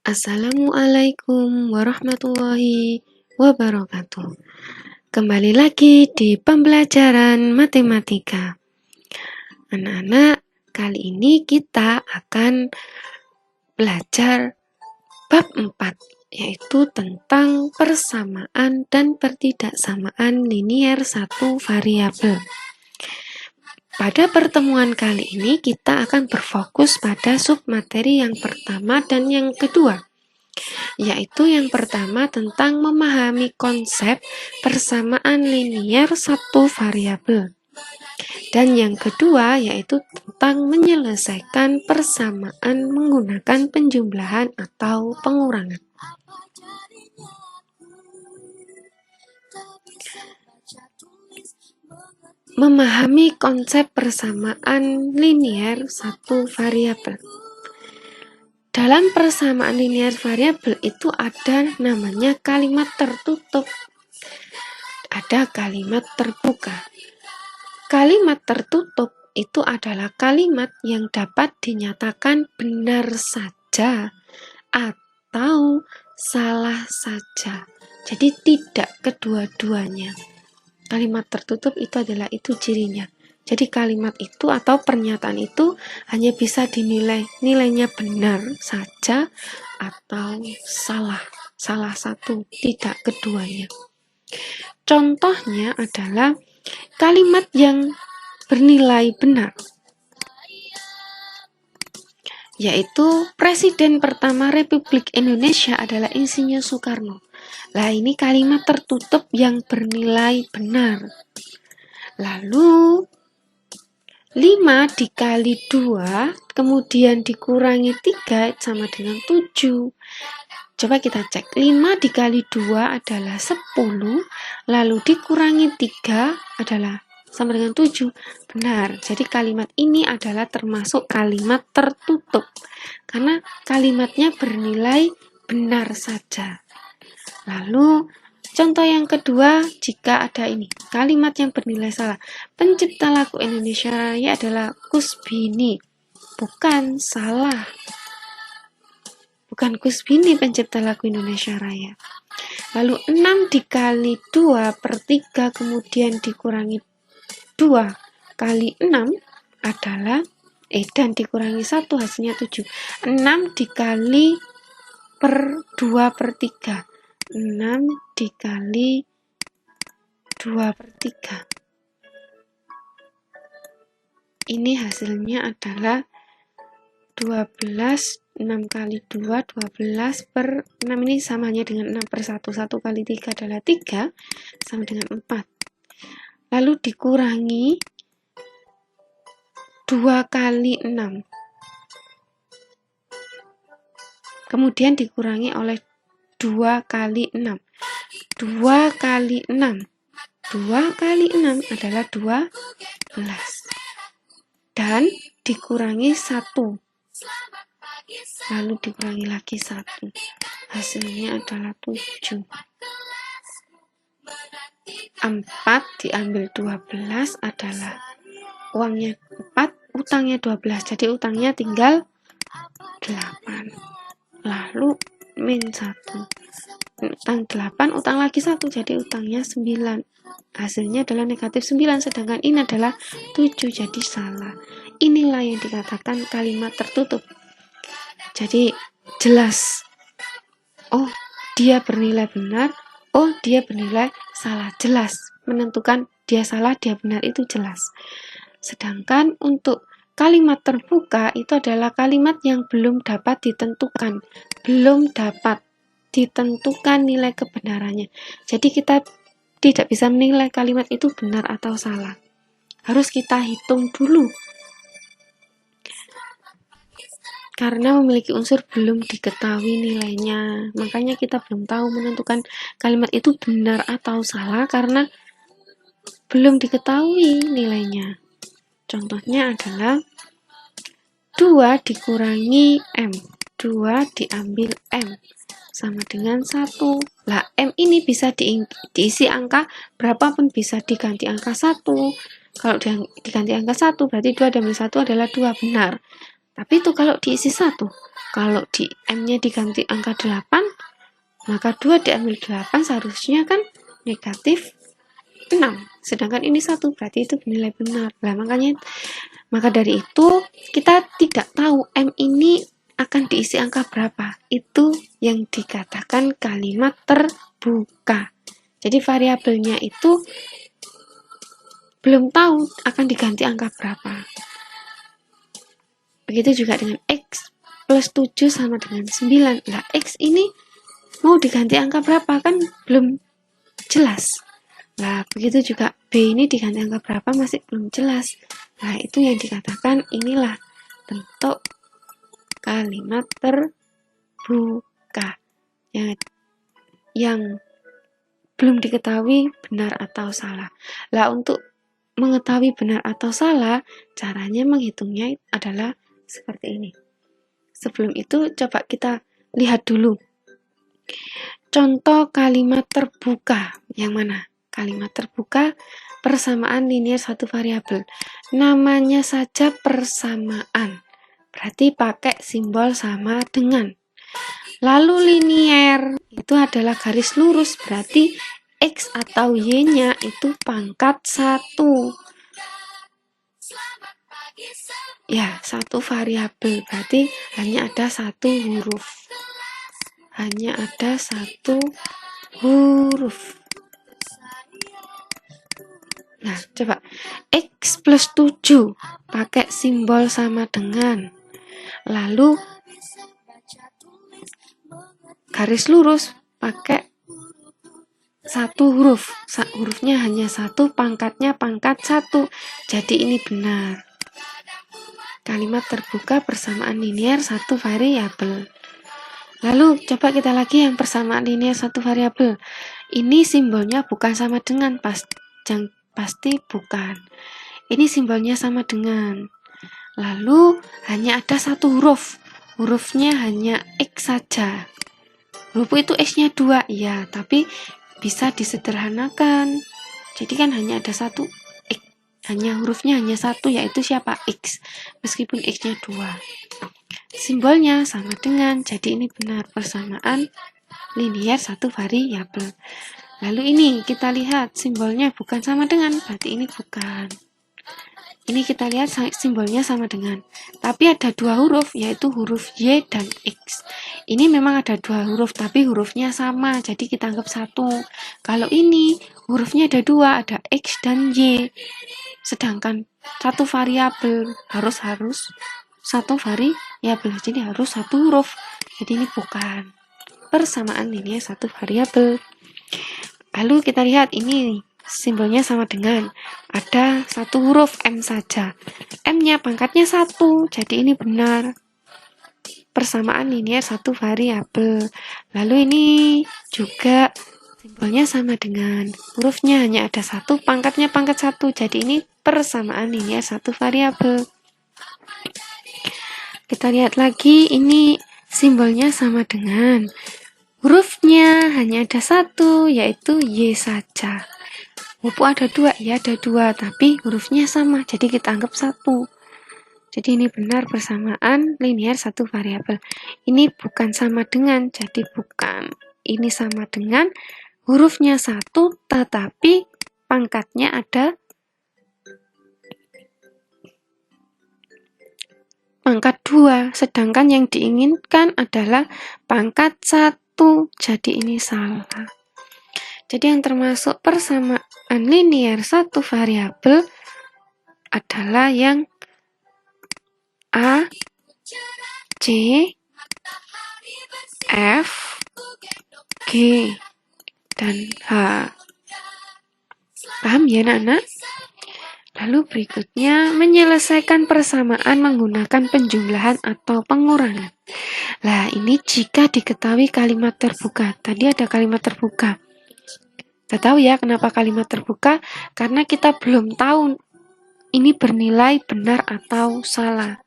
Assalamualaikum warahmatullahi wabarakatuh. Kembali lagi di pembelajaran matematika. Anak-anak, kali ini kita akan belajar bab 4, yaitu tentang persamaan dan pertidaksamaan linier satu variabel. Pada pertemuan kali ini kita akan berfokus pada submateri yang pertama dan yang kedua, yaitu yang pertama tentang memahami konsep persamaan linier satu variabel, dan yang kedua yaitu tentang menyelesaikan persamaan menggunakan penjumlahan atau pengurangan. Memahami konsep persamaan linier satu variabel. Dalam persamaan linier variabel itu ada namanya kalimat tertutup, ada kalimat terbuka. Kalimat tertutup itu adalah kalimat yang dapat dinyatakan benar saja atau salah saja. Jadi tidak kedua-duanya. Kalimat tertutup itu adalah itu cirinya. Jadi kalimat itu atau pernyataan itu hanya bisa dinilai nilainya benar saja atau salah satu, tidak keduanya. Contohnya adalah kalimat yang bernilai benar, yaitu Presiden pertama Republik Indonesia adalah Insinyur Soekarno. Lah, ini kalimat tertutup yang bernilai benar. Lalu 5 dikali 2 kemudian dikurangi 3 sama dengan 7. Coba kita cek, 5 dikali 2 adalah 10, lalu dikurangi 3 adalah sama dengan 7. Benar, jadi kalimat ini adalah termasuk kalimat tertutup, karena kalimatnya bernilai benar saja. Lalu, contoh yang kedua, jika ada ini, kalimat yang bernilai salah. Pencipta lagu Indonesia Raya adalah Kusbini. Bukan, salah. Bukan Kusbini pencipta lagu Indonesia Raya. Lalu 6 dikali 2 per 3 kemudian dikurangi 2 kali 6 adalah dan dikurangi 1 hasilnya 7. 6 dikali per 2 per 3. 6 dikali 2 per 3. Ini hasilnya adalah 12. 6 kali 2, 12 per 6 ini samanya dengan 6 per 1. 1 kali 3 adalah 3, sama dengan 4. Lalu dikurangi 2 kali 6. Kemudian dikurangi oleh 2 kali 6. 2 kali 6. 2 kali 6 adalah 12. Dan dikurangi 1. Lalu dikurangi lagi 1. Hasilnya adalah 7. 4 diambil 12 adalah uangnya 4, utangnya 12. Jadi utangnya tinggal 8. Lalu min 1. Utang 8, utang lagi 1, jadi utangnya 9. Hasilnya adalah negatif 9, sedangkan ini adalah 7, jadi salah. Inilah yang dikatakan kalimat tertutup. Jadi jelas, oh dia bernilai benar, oh dia bernilai salah, jelas. Menentukan dia salah, dia benar itu jelas. Sedangkan untuk kalimat terbuka itu adalah kalimat yang belum dapat ditentukan, nilai kebenarannya. Jadi kita tidak bisa menilai kalimat itu benar atau salah. Harus kita hitung dulu. Karena memiliki unsur belum diketahui nilainya. Makanya kita belum tahu menentukan kalimat itu benar atau salah karena belum diketahui nilainya. Contohnya adalah 2 dikurangi M. 2 diambil M. Sama dengan 1. Lah, M ini bisa diisi angka berapapun, bisa diganti angka 1. Kalau diganti angka 1, berarti 2 diambil 1 adalah 2, benar. Tapi itu kalau diisi 1. Kalau di M-nya diganti angka 8, maka 2 diambil 8 seharusnya kan negatif 6. Sedangkan ini 1, berarti itu bernilai benar. Nah, maka dari itu kita tidak tahu M ini akan diisi angka berapa. Itu yang dikatakan kalimat terbuka. Jadi variabelnya itu belum tahu akan diganti angka berapa. Begitu juga dengan X plus 7 sama dengan 9. Nah, X ini mau diganti angka berapa kan belum jelas. Nah, begitu juga B ini diganti angka berapa masih belum jelas. Nah, itu yang dikatakan inilah bentuk kalimat terbuka yang belum diketahui benar atau salah. Lah, untuk mengetahui benar atau salah, caranya menghitungnya adalah seperti ini. Sebelum itu, coba kita lihat dulu contoh kalimat terbuka. Yang mana? Kalimat terbuka persamaan linear satu variabel. Namanya saja persamaan. Berarti pakai simbol sama dengan. Lalu linear itu adalah garis lurus, berarti X atau Y-nya itu pangkat 1. Ya, satu variabel, berarti hanya ada satu huruf. Hanya ada satu huruf. Nah, coba X plus 7 pakai simbol sama dengan. Lalu garis lurus pakai satu huruf. Hurufnya hanya satu, pangkatnya pangkat 1. Jadi ini benar. Kalimat terbuka persamaan linear satu variabel. Lalu coba kita lagi yang persamaan linear satu variabel. Ini simbolnya bukan sama dengan, pasti bukan. Ini simbolnya sama dengan. Lalu hanya ada satu huruf. Hurufnya hanya X saja. Huruf itu X-nya 2, ya, tapi bisa disederhanakan. Jadi kan hanya ada satu X. Hurufnya hanya satu, yaitu siapa? X. Meskipun X-nya 2. Simbolnya sama dengan, jadi ini benar persamaan linear satu variabel. Lalu ini kita lihat simbolnya bukan sama dengan, berarti ini bukan. Ini kita lihat simbolnya sama dengan, tapi ada dua huruf, yaitu huruf Y dan X. Ini memang ada dua huruf, tapi hurufnya sama, jadi kita anggap satu. Kalau ini hurufnya ada dua, ada X dan Y. Sedangkan satu variabel harus satu variabel, jadi harus satu huruf. Jadi ini bukan persamaan linear satu variabel. Lalu kita lihat ini simbolnya sama dengan, ada satu huruf M saja. M-nya pangkatnya 1, jadi ini benar persamaan linear satu variabel. Lalu ini juga simbolnya sama dengan, hurufnya hanya ada satu, pangkatnya pangkat 1, jadi ini persamaan linear satu variabel. Kita lihat lagi, ini simbolnya sama dengan, hurufnya hanya ada satu, yaitu Y saja. Walaupun ada dua, ya ada dua, tapi hurufnya sama, jadi kita anggap satu. Jadi ini benar persamaan linear satu variabel. Ini bukan sama dengan, jadi bukan. Ini sama dengan, hurufnya satu, tetapi pangkatnya ada pangkat 2, sedangkan yang diinginkan adalah pangkat 1, jadi ini salah. Jadi yang termasuk persamaan linear satu variabel adalah yang A, C, F, G, dan H. Paham ya anak-anak? Lalu berikutnya menyelesaikan persamaan menggunakan penjumlahan atau pengurangan. Nah, ini jika diketahui kalimat terbuka. Tadi ada kalimat terbuka. Kita tahu ya kenapa kalimat terbuka? Karena kita belum tahu ini bernilai benar atau salah.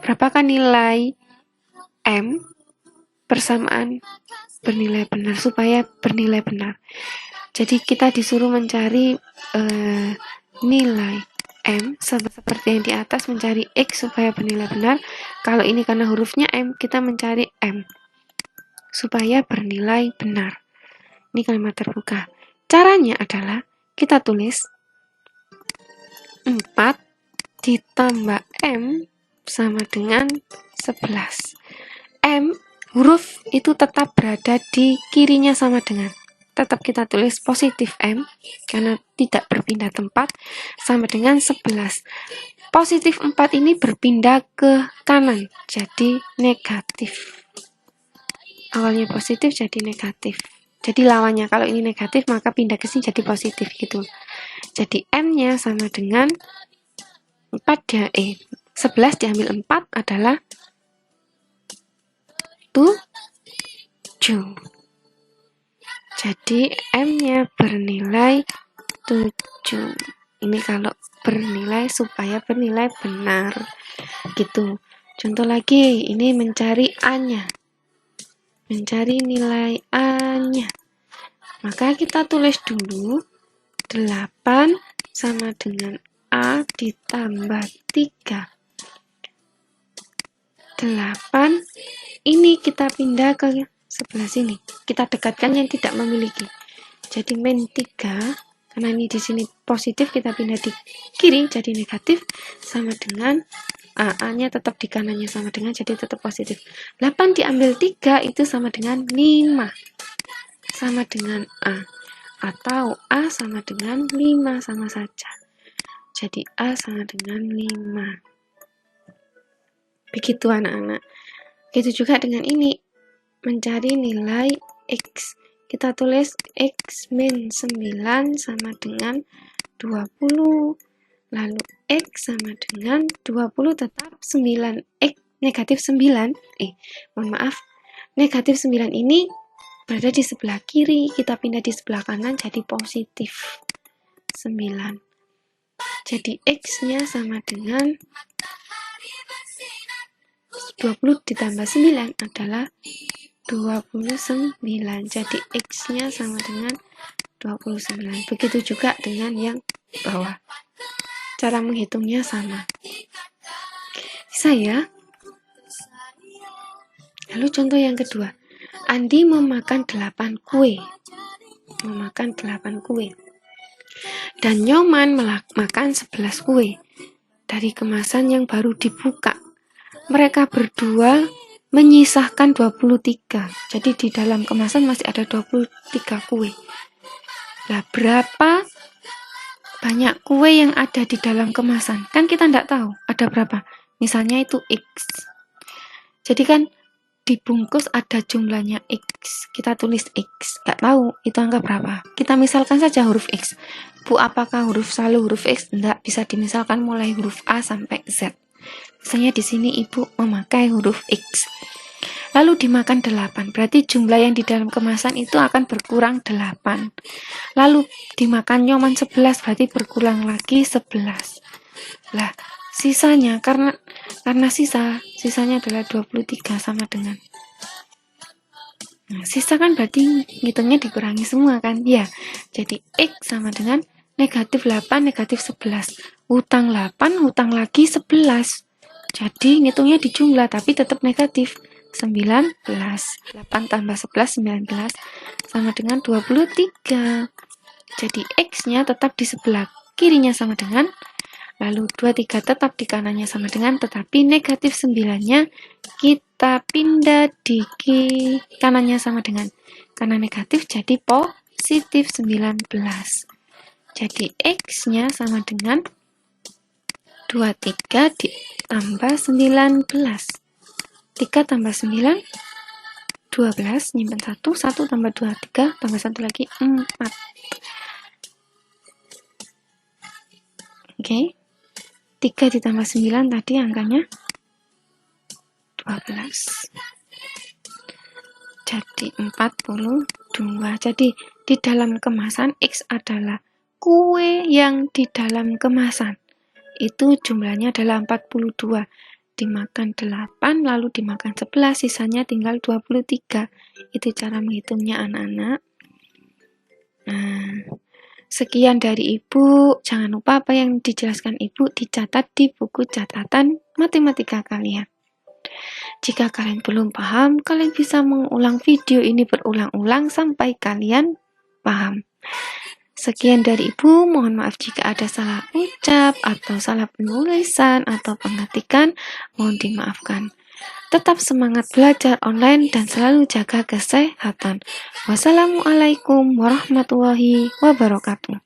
Berapakah nilai M persamaan bernilai benar supaya bernilai benar? Jadi kita disuruh mencari nilai M, seperti yang di atas mencari X supaya bernilai benar. Kalau ini karena hurufnya M, kita mencari M supaya bernilai benar. Ini kalimat terbuka. Caranya adalah kita tulis 4 ditambah M sama dengan 11. M, huruf itu tetap berada di kirinya sama dengan. Tetap kita tulis positif M, karena tidak berpindah tempat, sama dengan 11. Positif 4 ini berpindah ke kanan, jadi negatif. Awalnya positif jadi negatif. Jadi lawannya, kalau ini negatif maka pindah ke sini jadi positif gitu. Jadi M-nya sama dengan 11 diambil 4 adalah 7. Jadi M-nya bernilai 7. Ini kalau bernilai supaya bernilai benar. Gitu. Contoh lagi, ini mencari A-nya. Mencari nilai A-nya. Maka kita tulis dulu 8 sama dengan A ditambah 3. 8 ini kita pindah ke sebelah sini. Kita dekatkan yang tidak memiliki. Jadi min 3, karena ini di sini positif, kita pindah di kiri jadi negatif, sama dengan A-nya tetap di kanannya sama dengan, jadi tetap positif. 8 diambil 3 itu sama dengan 5. Sama dengan A. Atau A sama dengan 5, sama saja. Jadi A sama dengan 5. Begitu anak-anak. Begitu juga dengan ini. Mencari nilai X. Kita tulis X min 9 sama dengan 20. Lalu X sama dengan 20 tetap 9. X negatif 9. Mohon maaf. Negatif 9 ini berada di sebelah kiri. Kita pindah di sebelah kanan jadi positif 9. Jadi X-nya sama dengan 20 ditambah 9 adalah 29. Jadi X-nya sama dengan 29. Begitu juga dengan yang bawah. Cara menghitungnya sama. Bisa ya? Lalu contoh yang kedua. Andi memakan 8 kue. Memakan 8 kue. Dan Nyoman makan 11 kue. Dari kemasan yang baru dibuka. Mereka berdua menyisahkan 23. Jadi di dalam kemasan masih ada 23 kue. Nah, berapa banyak kue yang ada di dalam kemasan? Kan kita tidak tahu ada berapa. Misalnya itu X. Jadi kan dibungkus ada jumlahnya X. Kita tulis X. Nggak tahu itu angka berapa. Kita misalkan saja huruf X. Bu, apakah huruf selalu huruf X? Tidak, bisa dimisalkan mulai huruf A sampai Z. Misalnya di sini ibu memakai huruf X. Lalu dimakan 8. Berarti jumlah yang di dalam kemasan itu akan berkurang 8. Lalu dimakan Nyoman 11, berarti berkurang lagi 11. Lah, sisanya karena sisanya adalah 23 sama dengan. Nah, sisa kan berarti ngitungnya dikurangi semua kan? Ya. Jadi X sama dengan negatif 8, negatif 11. Hutang 8, hutang lagi 11. Jadi ngitungnya di jumlah tapi tetap negatif. 19. 8 tambah 11, 19. Sama dengan 23. Jadi X-nya tetap di sebelah kirinya sama dengan. Lalu 23 tetap di kanannya sama dengan. Tetapi negatif 9-nya kita pindah di kanannya sama dengan. Karena negatif jadi positif 19. Jadi X-nya sama dengan 23 ditambah 19. 3 tambah 9, 12, nyimpen 1, 1 tambah 2, 3, tambah 1 lagi, 4. Oke. 3 ditambah 9 tadi angkanya 12. Jadi 42. Jadi di dalam kemasan X adalah kue yang di dalam kemasan. Itu jumlahnya adalah 42. Dimakan 8, lalu dimakan 11, sisanya tinggal 23. Itu cara menghitungnya anak-anak. Nah, Sekian dari Ibu. Jangan lupa apa yang dijelaskan Ibu dicatat di buku catatan matematika kalian. Jika kalian belum paham, kalian bisa mengulang video ini berulang-ulang sampai kalian paham. Sekian dari Ibu, mohon maaf jika ada salah ucap atau salah penulisan atau pengetikan, mohon dimaafkan. Tetap semangat belajar online dan selalu jaga kesehatan. Wassalamualaikum warahmatullahi wabarakatuh.